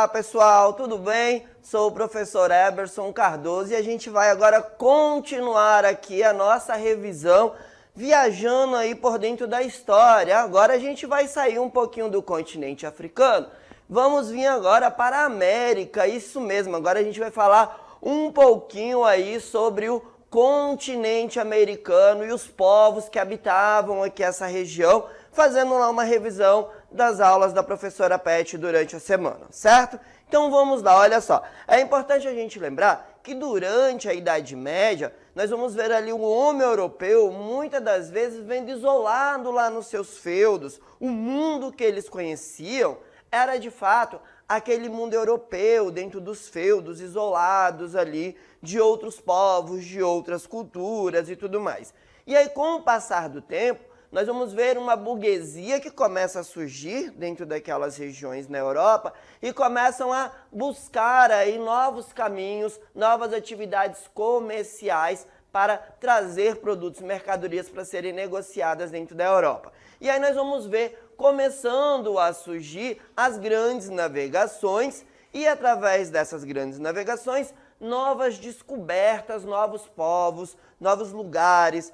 Olá pessoal, tudo bem? Sou o professor Eberson Cardoso e a gente vai agora continuar aqui a nossa revisão viajando aí por dentro da história. Agora a gente vai sair um pouquinho do continente africano, vamos vir agora para a América, isso mesmo, agora a gente vai falar um pouquinho aí sobre o continente americano e os povos que habitavam aqui essa região, fazendo lá uma revisão das aulas da professora Pet durante a semana, certo? Então vamos lá, olha só. É importante a gente lembrar que durante a Idade Média, nós vamos ver ali o homem europeu, muitas das vezes, vendo isolado lá nos seus feudos. O mundo que eles conheciam era, de fato, aquele mundo europeu, dentro dos feudos, isolados ali, de outros povos, de outras culturas e tudo mais. E aí, com o passar do tempo, nós vamos ver uma burguesia que começa a surgir dentro daquelas regiões na Europa e começam a buscar aí novos caminhos, novas atividades comerciais para trazer produtos, mercadorias para serem negociadas dentro da Europa. E aí nós vamos ver começando a surgir as grandes navegações e através dessas grandes navegações, novas descobertas, novos povos, novos lugares,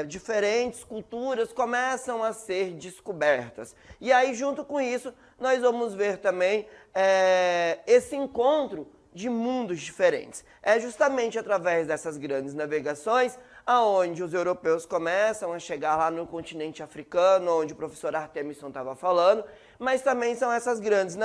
diferentes culturas começam a ser descobertas. E aí, junto com isso, nós vamos ver também esse encontro de mundos diferentes. É justamente através dessas grandes navegações aonde os europeus começam a chegar lá no continente africano, onde o professor Artemison estava falando, mas também são essas grandes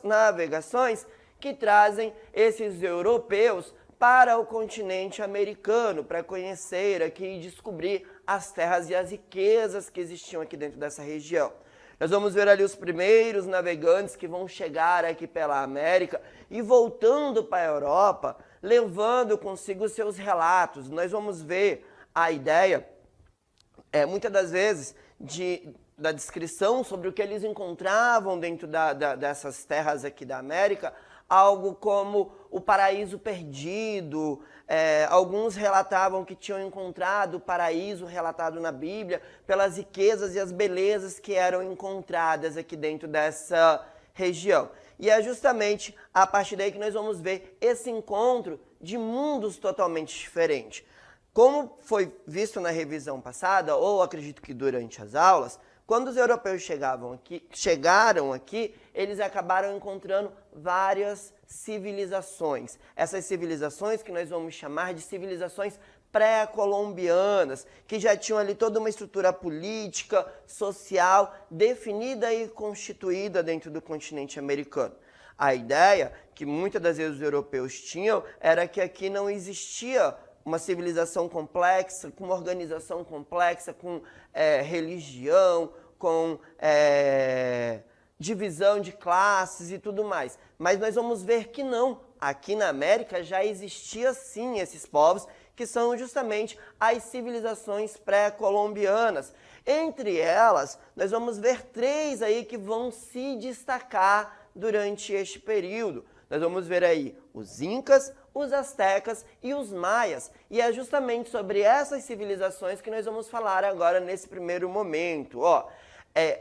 navegações que trazem esses europeus para o continente americano, para conhecer aqui e descobrir as terras e as riquezas que existiam aqui dentro dessa região. Nós vamos ver ali os primeiros navegantes que vão chegar aqui pela América e voltando para a Europa, levando consigo seus relatos. Nós vamos ver a ideia, muitas das vezes, da descrição sobre o que eles encontravam dentro dessas terras aqui da América, algo como o paraíso perdido. Alguns relatavam que tinham encontrado o paraíso relatado na Bíblia pelas riquezas e as belezas que eram encontradas aqui dentro dessa região. E é justamente a partir daí que nós vamos ver esse encontro de mundos totalmente diferentes. Como foi visto na revisão passada, ou acredito que durante as aulas, quando os europeus chegaram aqui, eles acabaram encontrando várias civilizações. Essas civilizações que nós vamos chamar de civilizações pré-colombianas, que já tinham ali toda uma estrutura política, social, definida e constituída dentro do continente americano. A ideia que muitas das vezes os europeus tinham era que aqui não existia uma civilização complexa, com uma organização complexa, com religião, com divisão de classes e tudo mais. Mas nós vamos ver que não. Aqui na América já existia sim esses povos, que são justamente as civilizações pré-colombianas. Entre elas, nós vamos ver três aí que vão se destacar durante este período. Nós vamos ver aí os Incas, os Aztecas e os Maias. E é justamente sobre essas civilizações que nós vamos falar agora nesse primeiro momento.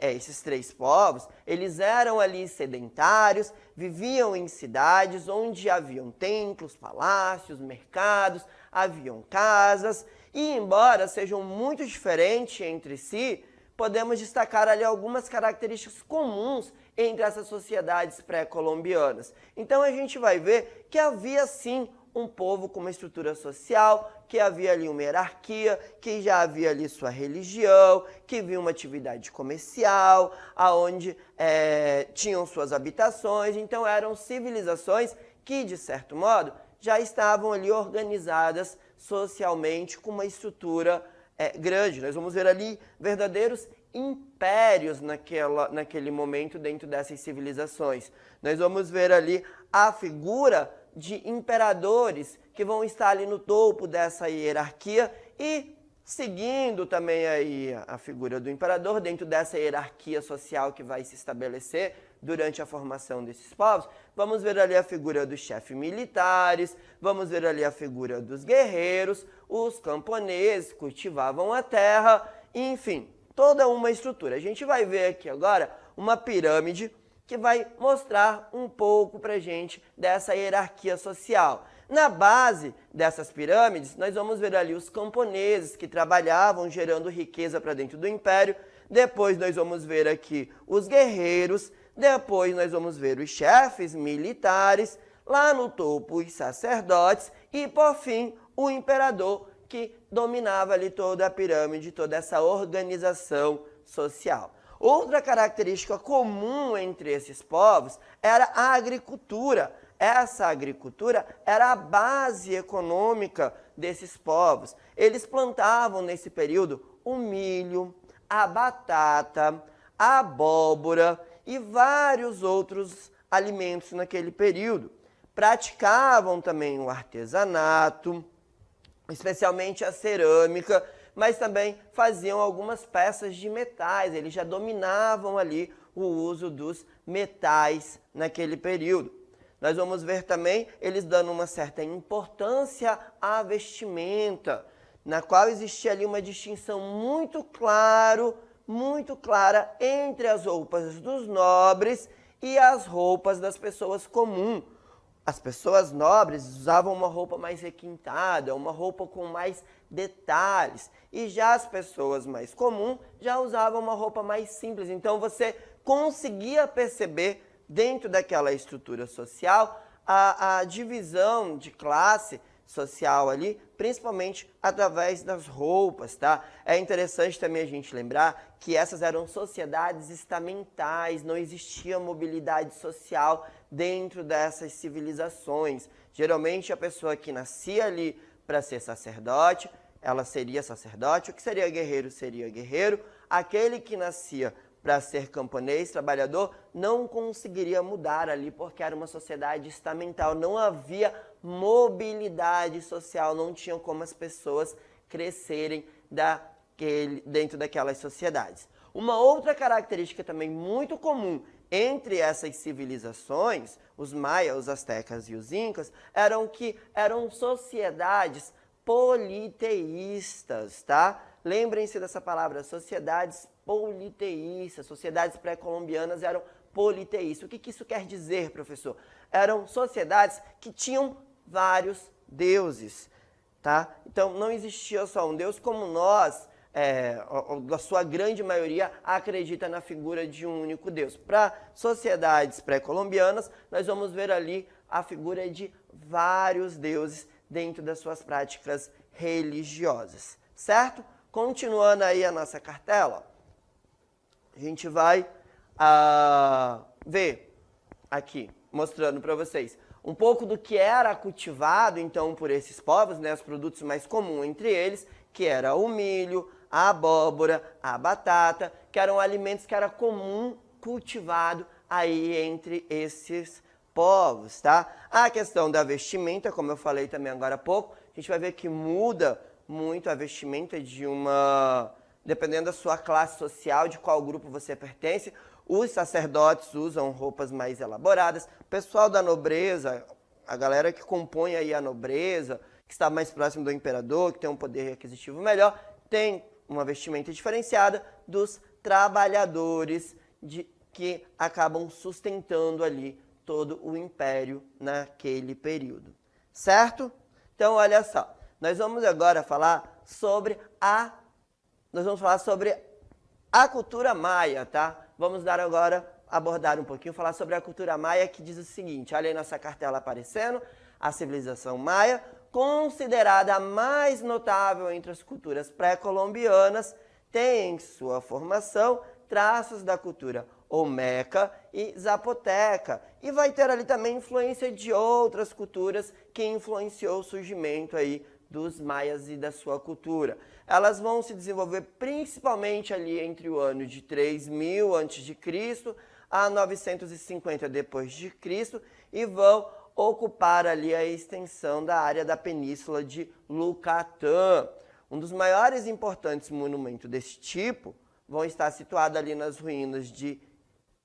Esses três povos, eles eram ali sedentários, viviam em cidades onde haviam templos, palácios, mercados, haviam casas. E embora sejam muito diferentes entre si, podemos destacar ali algumas características comuns entre essas sociedades pré-colombianas. Então a gente vai ver que havia sim um povo com uma estrutura social, que havia ali uma hierarquia, que já havia ali sua religião, que havia uma atividade comercial, aonde tinham suas habitações. Então eram civilizações que, de certo modo, já estavam ali organizadas socialmente com uma estrutura grande. Nós vamos ver ali verdadeiros impérios naquele momento dentro dessas civilizações. Nós vamos ver ali a figura de imperadores que vão estar ali no topo dessa hierarquia e seguindo também aí a figura do imperador dentro dessa hierarquia social que vai se estabelecer durante a formação desses povos. Vamos ver ali a figura dos chefes militares, vamos ver ali a figura dos guerreiros, os camponeses cultivavam a terra, enfim, toda uma estrutura. A gente vai ver aqui agora uma pirâmide que vai mostrar um pouco para a gente dessa hierarquia social. Na base dessas pirâmides, nós vamos ver ali os camponeses que trabalhavam gerando riqueza para dentro do império. Depois nós vamos ver aqui os guerreiros. Depois nós vamos ver os chefes militares. Lá no topo os sacerdotes. E por fim o imperador, que dominava ali toda a pirâmide, toda essa organização social. Outra característica comum entre esses povos era a agricultura. Essa agricultura era a base econômica desses povos. Eles plantavam nesse período o milho, a batata, a abóbora e vários outros alimentos naquele período. Praticavam também o artesanato, especialmente a cerâmica, mas também faziam algumas peças de metais. Eles já dominavam ali o uso dos metais naquele período. Nós vamos ver também eles dando uma certa importância à vestimenta, na qual existia ali uma distinção muito clara entre as roupas dos nobres e as roupas das pessoas comuns. As pessoas nobres usavam uma roupa mais requintada, uma roupa com mais detalhes. E já as pessoas mais comuns já usavam uma roupa mais simples. Então você conseguia perceber dentro daquela estrutura social a divisão de classe social ali, principalmente através das roupas, tá? É interessante também a gente lembrar que essas eram sociedades estamentais, não existia mobilidade social dentro dessas civilizações. Geralmente a pessoa que nascia ali para ser sacerdote, ela seria sacerdote, o que seria guerreiro, aquele que nascia para ser camponês, trabalhador, não conseguiria mudar ali, porque era uma sociedade estamental, não havia mobilidade social, não tinha como as pessoas crescerem dentro daquelas sociedades. Uma outra característica também muito comum entre essas civilizações, os maias, os astecas e os incas, eram sociedades politeístas, tá? Lembrem-se dessa palavra, sociedades politeístas, sociedades pré-colombianas eram politeístas. O que isso quer dizer, professor? Eram sociedades que tinham vários deuses, tá? Então, não existia só um Deus como nós, a sua grande maioria acredita na figura de um único Deus. Para sociedades pré-colombianas, nós vamos ver ali a figura de vários deuses dentro das suas práticas religiosas, certo? Continuando aí a nossa cartela, a gente vai ver aqui, mostrando para vocês um pouco do que era cultivado, então, por esses povos, né, os produtos mais comuns entre eles, que era o milho, a abóbora, a batata, que eram alimentos que era comum cultivado aí entre esses povos, tá? A questão da vestimenta, como eu falei também agora há pouco, a gente vai ver que muda muito a vestimenta dependendo da sua classe social, de qual grupo você pertence. Os sacerdotes usam roupas mais elaboradas. O pessoal da nobreza, a galera que compõe aí a nobreza, que está mais próximo do imperador, que tem um poder aquisitivo melhor, tem uma vestimenta diferenciada dos trabalhadores que acabam sustentando ali todo o império naquele período. Certo? Então, olha só. Nós vamos agora falar sobre a cultura maia, tá? Vamos abordar um pouquinho, falar sobre a cultura maia, que diz o seguinte, olha aí nossa cartela aparecendo, a civilização maia, considerada a mais notável entre as culturas pré-colombianas, tem em sua formação traços da cultura olmeca e zapoteca, e vai ter ali também influência de outras culturas que influenciou o surgimento aí dos maias e da sua cultura. Elas vão se desenvolver principalmente ali entre o ano de 3000 a.C. a 950 depois de Cristo e vão ocupar ali a extensão da área da península de Yucatán. Um dos maiores e importantes monumentos desse tipo vão estar situados ali nas ruínas de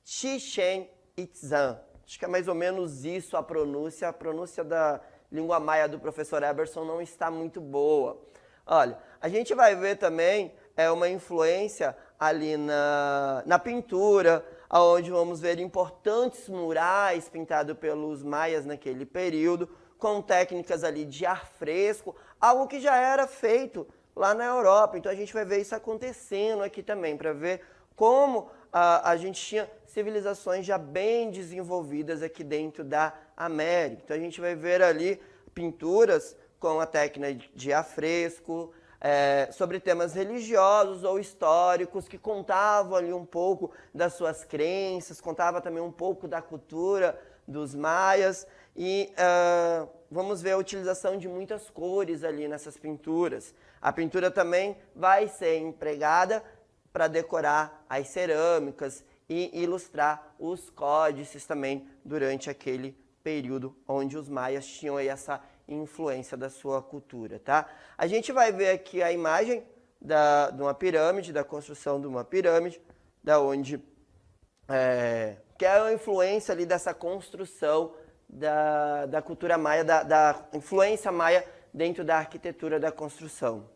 Chichén Itzá. Acho que é mais ou menos isso a pronúncia da língua maia do professor Eberson não está muito boa. Olha, a gente vai ver também uma influência ali na pintura, onde vamos ver importantes murais pintados pelos maias naquele período, com técnicas ali de ar fresco, algo que já era feito lá na Europa. Então a gente vai ver isso acontecendo aqui também, para ver como a gente tinha civilizações já bem desenvolvidas aqui dentro da América. Então a gente vai ver ali pinturas com a técnica de ar fresco, sobre temas religiosos ou históricos, que contavam ali um pouco das suas crenças, contava também um pouco da cultura dos maias, e vamos ver a utilização de muitas cores ali nessas pinturas. A pintura também vai ser empregada para decorar as cerâmicas e ilustrar os códices também durante aquele período onde os maias tinham aí essa influência da sua cultura, tá? A gente vai ver aqui a imagem de uma pirâmide, da construção de uma pirâmide, da onde que é a influência ali dessa construção da cultura maia, da influência maia dentro da arquitetura da construção.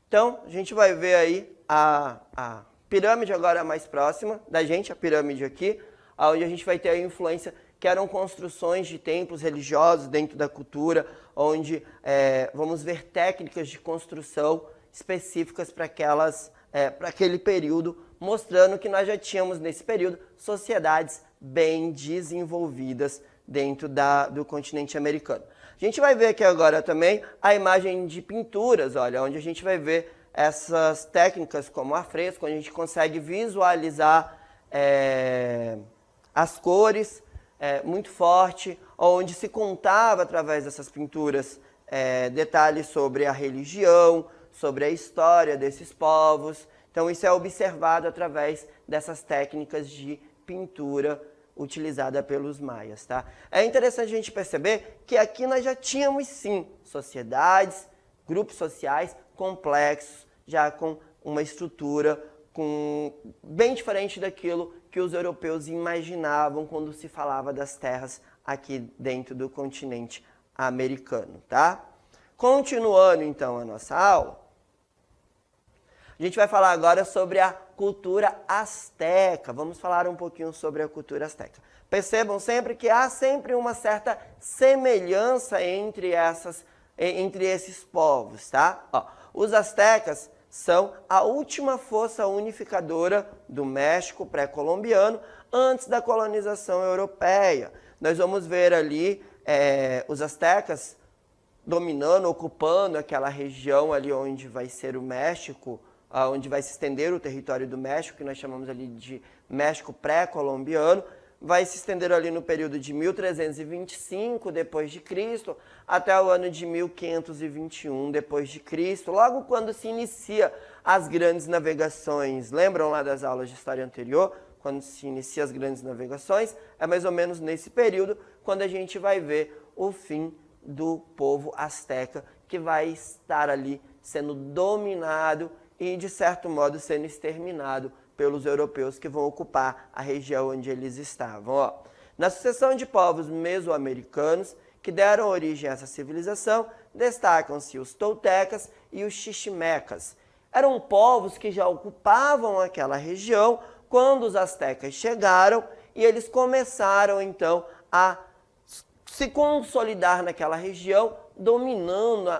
Então, a gente vai ver aí a pirâmide agora mais próxima da gente, a pirâmide aqui, onde a gente vai ter a influência que eram construções de templos religiosos dentro da cultura, onde vamos ver técnicas de construção específicas para aquele período, mostrando que nós já tínhamos nesse período sociedades bem desenvolvidas dentro do continente americano. A gente vai ver aqui agora também a imagem de pinturas, olha, onde a gente vai ver essas técnicas como ar fresco, onde a gente consegue visualizar as cores muito forte, onde se contava através dessas pinturas detalhes sobre a religião, sobre a história desses povos. Então isso é observado através dessas técnicas de pintura utilizada pelos maias, tá? É interessante a gente perceber que aqui nós já tínhamos sim sociedades, grupos sociais complexos, já com uma estrutura bem diferente daquilo que os europeus imaginavam quando se falava das terras aqui dentro do continente americano, tá? Continuando então a nossa aula, a gente vai falar agora sobre a cultura asteca. Vamos falar um pouquinho sobre a cultura asteca. Percebam sempre que há sempre uma certa semelhança entre esses povos, tá? Ó, os astecas são a última força unificadora do México pré-colombiano antes da colonização europeia. Nós vamos ver ali os astecas dominando, ocupando aquela região ali onde vai ser o México, onde vai se estender o território do México, que nós chamamos ali de México pré-colombiano, vai se estender ali no período de 1325 depois de Cristo até o ano de 1521 depois de Cristo, logo quando se inicia as grandes navegações. Lembram lá das aulas de história anterior, quando se inicia as grandes navegações? É mais ou menos nesse período quando a gente vai ver o fim do povo asteca, que vai estar ali sendo dominado e, de certo modo, sendo exterminado pelos europeus que vão ocupar a região onde eles estavam. Ó, na sucessão de povos mesoamericanos que deram origem a essa civilização, destacam-se os toltecas e os xiximecas. Eram povos que já ocupavam aquela região quando os astecas chegaram e eles começaram, então, a se consolidar naquela região, dominando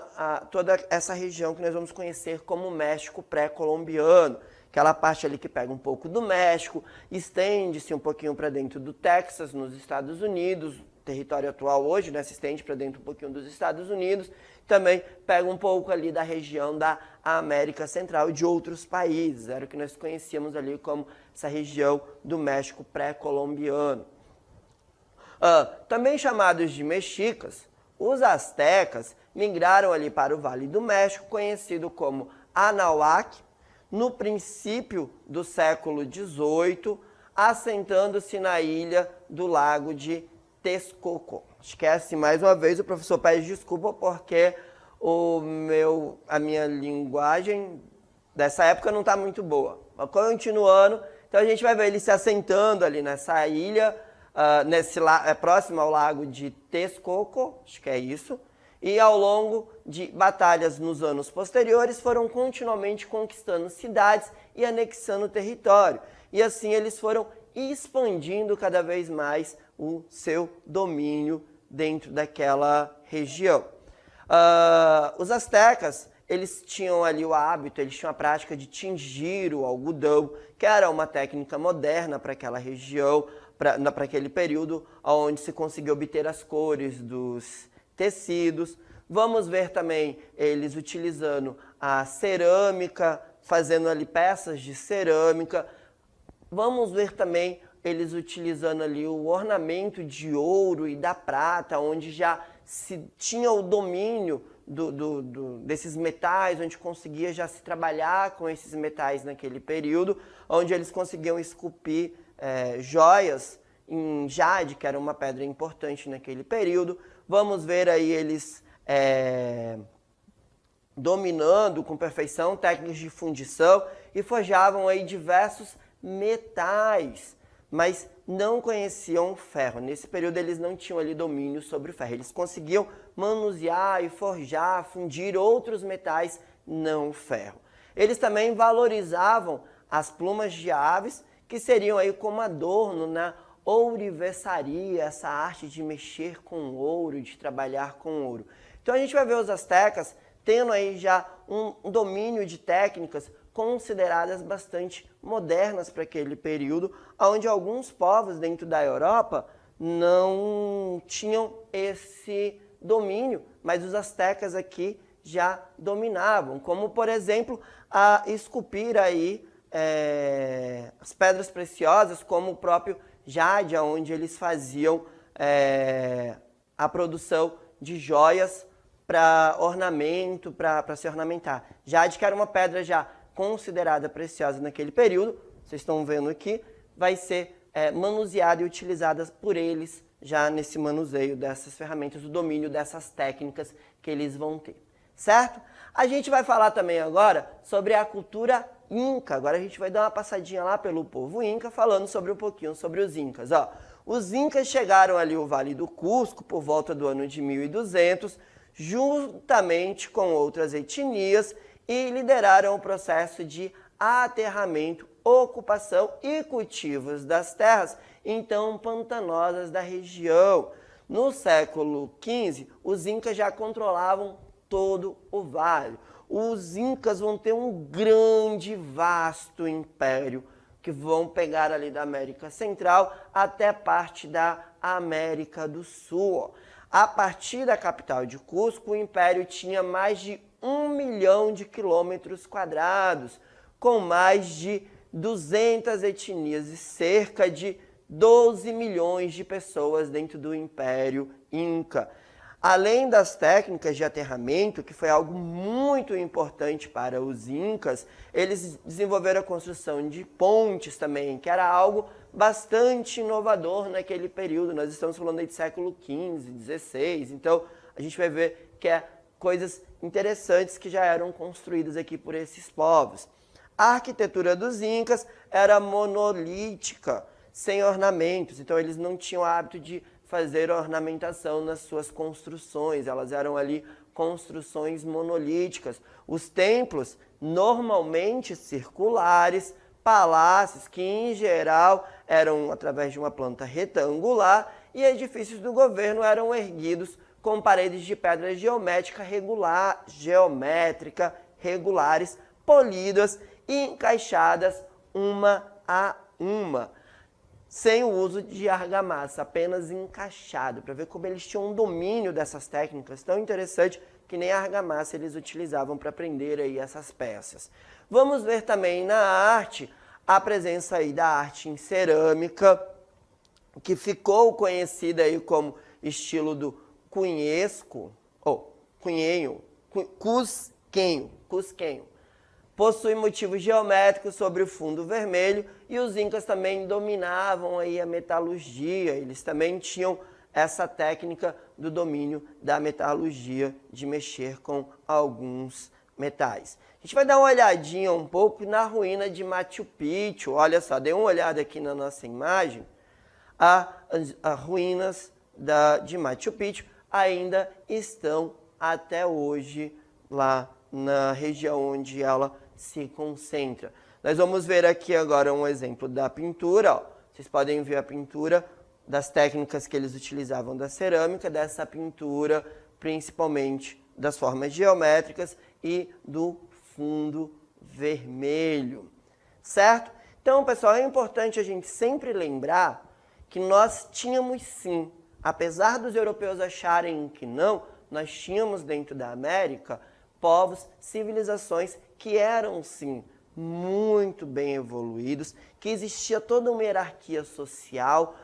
toda essa região que nós vamos conhecer como México pré-colombiano. Aquela parte ali que pega um pouco do México, estende-se um pouquinho para dentro do Texas, nos Estados Unidos, o território atual hoje, né, se estende para dentro um pouquinho dos Estados Unidos, também pega um pouco ali da região da América Central e de outros países, era o que nós conhecíamos ali como essa região do México pré-colombiano. Também chamados de mexicas, os astecas migraram ali para o Vale do México, conhecido como Anahuac, no princípio do século XVIII, assentando-se na ilha do Lago de Texcoco. Esquece mais uma vez, o professor pede desculpa porque a minha linguagem dessa época não está muito boa. Mas continuando, então a gente vai ver ele se assentando ali nessa ilha, próximo ao Lago de Texcoco, acho que é isso, e ao longo de batalhas nos anos posteriores foram continuamente conquistando cidades e anexando território. e assim eles foram expandindo cada vez mais o seu domínio dentro daquela região. Os astecas, eles tinham ali o hábito, eles tinham a prática de tingir o algodão, que era uma técnica moderna para aquela região, para aquele período, onde se conseguia obter as cores dos tecidos. Vamos ver também eles utilizando a cerâmica, fazendo ali peças de cerâmica. Vamos ver também eles utilizando ali o ornamento de ouro e da prata, onde já se tinha o domínio desses metais, onde conseguia já se trabalhar com esses metais naquele período, onde eles conseguiam esculpir joias em jade, que era uma pedra importante naquele período. Vamos ver aí eles dominando com perfeição técnicas de fundição e forjavam aí diversos metais, mas não conheciam o ferro. Nesse período eles não tinham ali domínio sobre o ferro. Eles conseguiam manusear e forjar, fundir outros metais, não o ferro. Eles também valorizavam as plumas de aves, que seriam aí como adorno na ourivesaria, essa arte de mexer com ouro, de trabalhar com ouro. Então a gente vai ver os astecas tendo aí já um domínio de técnicas consideradas bastante modernas para aquele período, onde alguns povos dentro da Europa não tinham esse domínio, mas os astecas aqui já dominavam, como por exemplo a esculpir aí as pedras preciosas, como o próprio jade, onde eles faziam a produção de joias para ornamento, para se ornamentar. Jade, que era uma pedra já considerada preciosa naquele período, vocês estão vendo aqui, vai ser manuseada e utilizada por eles já nesse manuseio dessas ferramentas, o domínio dessas técnicas que eles vão ter, certo? A gente vai falar também agora sobre a cultura Inca. Agora a gente vai dar uma passadinha lá pelo povo Inca, falando sobre um pouquinho sobre os Incas. Os Incas chegaram ali ao Vale do Cusco por volta do ano de 1200, juntamente com outras etnias, e lideraram o processo de aterramento, ocupação e cultivos das terras, então pantanosas da região. No século XV, os Incas já controlavam todo o vale. Os Incas vão ter um grande, vasto império, que vão pegar ali da América Central até parte da América do Sul. A partir da capital de Cusco, o império tinha mais de 1 milhão de quilômetros quadrados, com mais de 200 etnias e cerca de 12 milhões de pessoas dentro do Império Inca. Além das técnicas de aterramento, que foi algo muito importante para os Incas, eles desenvolveram a construção de pontes também, que era algo bastante inovador naquele período. Nós estamos falando aí de século XV, XVI, então a gente vai ver que coisas interessantes que já eram construídas aqui por esses povos. A arquitetura dos Incas era monolítica, sem ornamentos, então eles não tinham o hábito de fazer ornamentação nas suas construções, elas eram ali construções monolíticas. Os templos, normalmente circulares, palácios, que em geral eram através de uma planta retangular, e edifícios do governo eram erguidos com paredes de pedra geométrica regulares, polidas e encaixadas uma a uma, sem o uso de argamassa, apenas encaixado, para ver como eles tinham um domínio dessas técnicas tão interessante que nem a argamassa eles utilizavam para prender aí essas peças. Vamos ver também na arte a presença aí da arte em cerâmica, que ficou conhecida aí como estilo do cusquenho. Possui motivos geométricos sobre o fundo vermelho, e os Incas também dominavam aí a metalurgia, eles também tinham essa técnica do domínio da metalurgia, de mexer com alguns metais. A gente vai dar uma olhadinha um pouco na ruína de Machu Picchu. Olha só, dê uma olhada aqui na nossa imagem. As ruínas de Machu Picchu ainda estão até hoje lá na região onde ela se concentra. Nós vamos ver aqui agora um exemplo da pintura, ó. Vocês podem ver a pintura das técnicas que eles utilizavam da cerâmica, dessa pintura, principalmente das formas geométricas e do fundo vermelho, certo? Então, pessoal, é importante a gente sempre lembrar que nós tínhamos sim, apesar dos europeus acharem que não, nós tínhamos dentro da América povos, civilizações que eram sim muito bem evoluídos, que existia toda uma hierarquia social,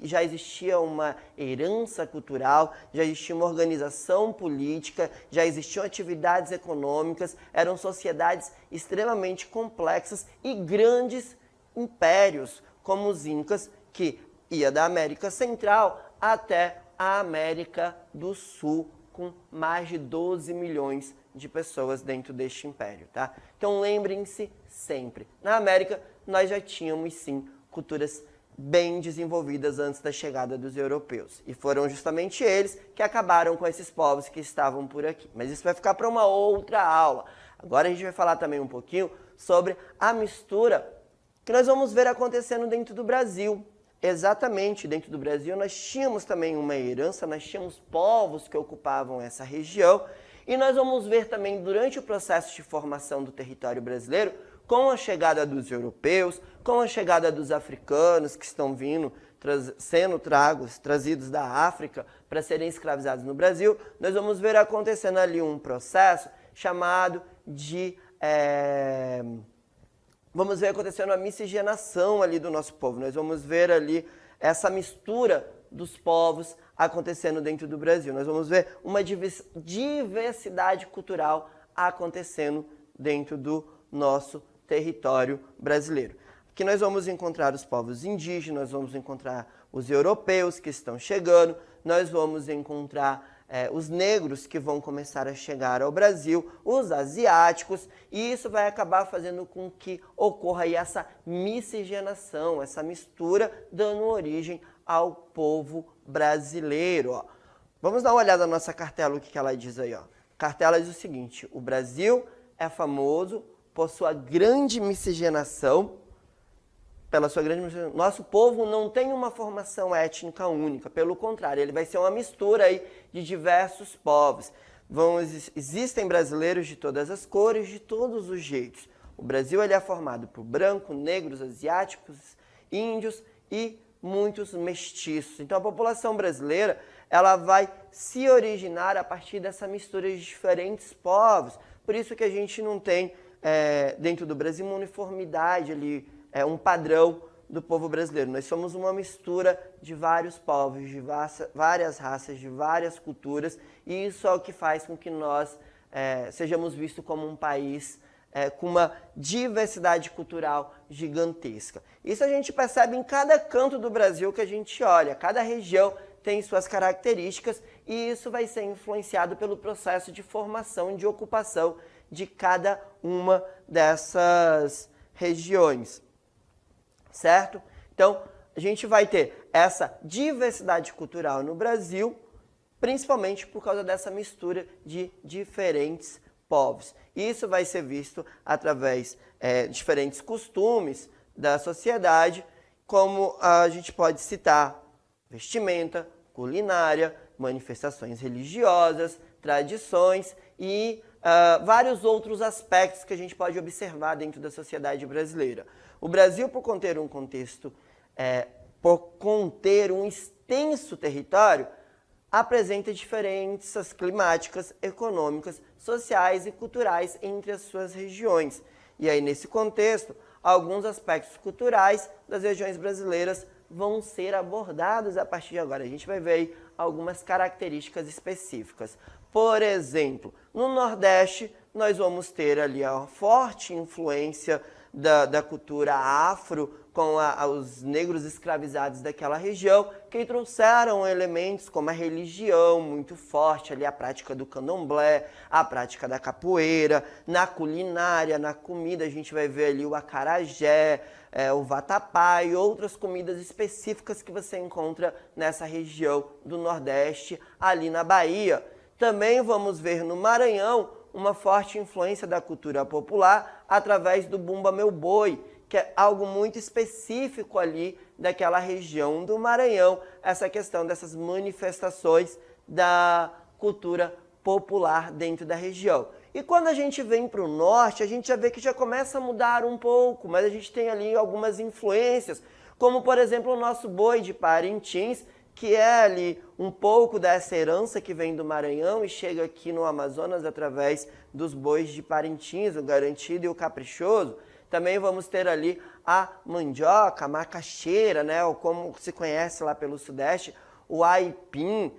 já existia uma herança cultural, já existia uma organização política, já existiam atividades econômicas, eram sociedades extremamente complexas e grandes impérios, como os Incas, que ia da América Central até a América do Sul, com mais de 12 milhões de pessoas dentro deste império, tá? Então lembrem-se sempre, na América nós já tínhamos sim culturas bem desenvolvidas antes da chegada dos europeus. E foram justamente eles que acabaram com esses povos que estavam por aqui. Mas isso vai ficar para uma outra aula. Agora a gente vai falar também um pouquinho sobre a mistura que nós vamos ver acontecendo dentro do Brasil. Exatamente, dentro do Brasil nós tínhamos também uma herança, nós tínhamos povos que ocupavam essa região. E nós vamos ver também durante o processo de formação do território brasileiro, com a chegada dos europeus, com a chegada dos africanos que estão vindo, sendo trazidos da África para serem escravizados no Brasil, nós vamos ver acontecendo ali um processo chamado de... Vamos ver acontecendo a miscigenação ali do nosso povo. Nós vamos ver ali essa mistura dos povos acontecendo dentro do Brasil. Nós vamos ver uma diversidade cultural acontecendo dentro do nosso território brasileiro. Aqui nós vamos encontrar os povos indígenas, nós vamos encontrar os europeus que estão chegando, nós vamos encontrar os negros que vão começar a chegar ao Brasil, os asiáticos, e isso vai acabar fazendo com que ocorra aí essa miscigenação, essa mistura, dando origem ao povo brasileiro. Ó. Vamos dar uma olhada na nossa cartela, o que ela diz aí. Ó. A cartela diz o seguinte: o Brasil é famoso por sua grande miscigenação, nosso povo não tem uma formação étnica única, pelo contrário, ele vai ser uma mistura aí de diversos povos. Existem brasileiros de todas as cores, de todos os jeitos. O Brasil ele é formado por brancos, negros, asiáticos, índios e muitos mestiços. Então a população brasileira ela vai se originar a partir dessa mistura de diferentes povos. Por isso que a gente não tem dentro do Brasil uma uniformidade ali, um padrão do povo brasileiro. Nós somos uma mistura de vários povos, de várias raças, de várias culturas, e isso é o que faz com que nós sejamos vistos como um país com uma diversidade cultural gigantesca. Isso a gente percebe em cada canto do Brasil que a gente olha. Cada região tem suas características e isso vai ser influenciado pelo processo de formação, de ocupação de cada uma dessas regiões. Certo? Então, a gente vai ter essa diversidade cultural no Brasil, principalmente por causa dessa mistura de diferentes povos. Isso vai ser visto através de diferentes costumes da sociedade, como a gente pode citar vestimenta, culinária, manifestações religiosas, tradições e vários outros aspectos que a gente pode observar dentro da sociedade brasileira. O Brasil, por conter um contexto, por conter um extenso território, apresenta diferenças climáticas, econômicas, sociais e culturais entre as suas regiões. E aí, nesse contexto, alguns aspectos culturais das regiões brasileiras vão ser abordados a partir de agora. A gente vai ver aí algumas características específicas. Por exemplo, no Nordeste, nós vamos ter ali a forte influência da cultura afro, com os negros escravizados daquela região, que trouxeram elementos como a religião muito forte, ali a prática do candomblé, a prática da capoeira, na culinária, na comida, a gente vai ver ali o acarajé, o vatapá e outras comidas específicas que você encontra nessa região do Nordeste, ali na Bahia. Também vamos ver no Maranhão uma forte influência da cultura popular através do Bumba Meu Boi, que é algo muito específico ali daquela região do Maranhão, essa questão dessas manifestações da cultura popular dentro da região. E quando a gente vem para o norte, a gente já vê que já começa a mudar um pouco, mas a gente tem ali algumas influências, como por exemplo o nosso boi de Parintins, que é ali um pouco dessa herança que vem do Maranhão e chega aqui no Amazonas através dos bois de Parintins, o garantido e o caprichoso. Também vamos ter ali a mandioca, a macaxeira, né, ou como se conhece lá pelo Sudeste, o aipim,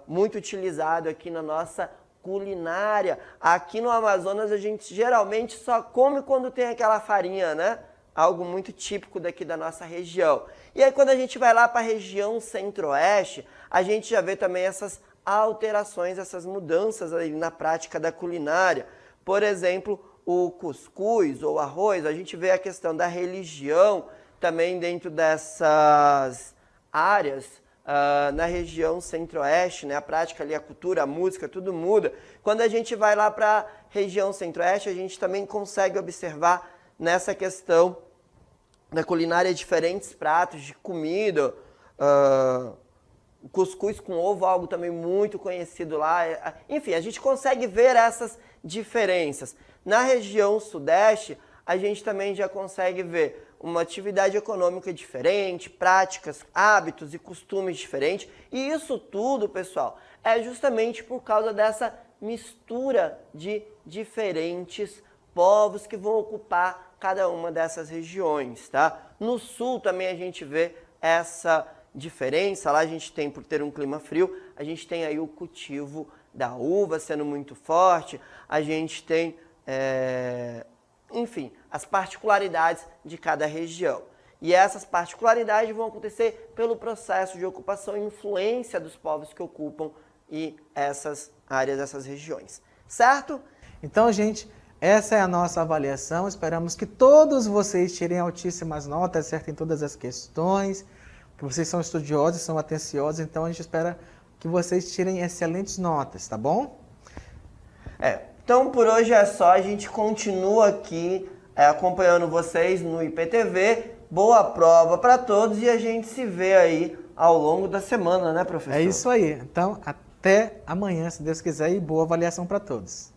muito utilizado aqui na nossa culinária. Aqui no Amazonas a gente geralmente só come quando tem aquela farinha, né? Algo muito típico daqui da nossa região. E aí quando a gente vai lá para a região centro-oeste, a gente já vê também essas alterações, essas mudanças aí na prática da culinária. Por exemplo, o cuscuz ou arroz, a gente vê a questão da religião também dentro dessas áreas, na região centro-oeste, né? A prática ali, a cultura, a música, tudo muda. Quando a gente vai lá para a região centro-oeste, a gente também consegue observar nessa questão da culinária diferentes pratos de comida, cuscuz com ovo, algo também muito conhecido lá. Enfim, a gente consegue ver essas diferenças. Na região sudeste, a gente também já consegue ver uma atividade econômica diferente, práticas, hábitos e costumes diferentes. E isso tudo, pessoal, é justamente por causa dessa mistura de diferentes povos que vão ocupar cada uma dessas regiões, tá? No sul também a gente vê essa diferença. Lá a gente tem, por ter um clima frio, a gente tem aí o cultivo da uva sendo muito forte, a gente tem, enfim, as particularidades de cada região. E essas particularidades vão acontecer pelo processo de ocupação e influência dos povos que ocupam essas áreas, essas regiões. Certo? Então, gente, essa é a nossa avaliação. Esperamos que todos vocês tirem altíssimas notas, acertem todas as questões, que vocês são estudiosos, são atenciosos, então a gente espera que vocês tirem excelentes notas, tá bom? Então por hoje é só, a gente continua aqui acompanhando vocês no IPTV. Boa prova para todos e a gente se vê aí ao longo da semana, né, professor? É isso aí. Então, até amanhã, se Deus quiser, e boa avaliação para todos.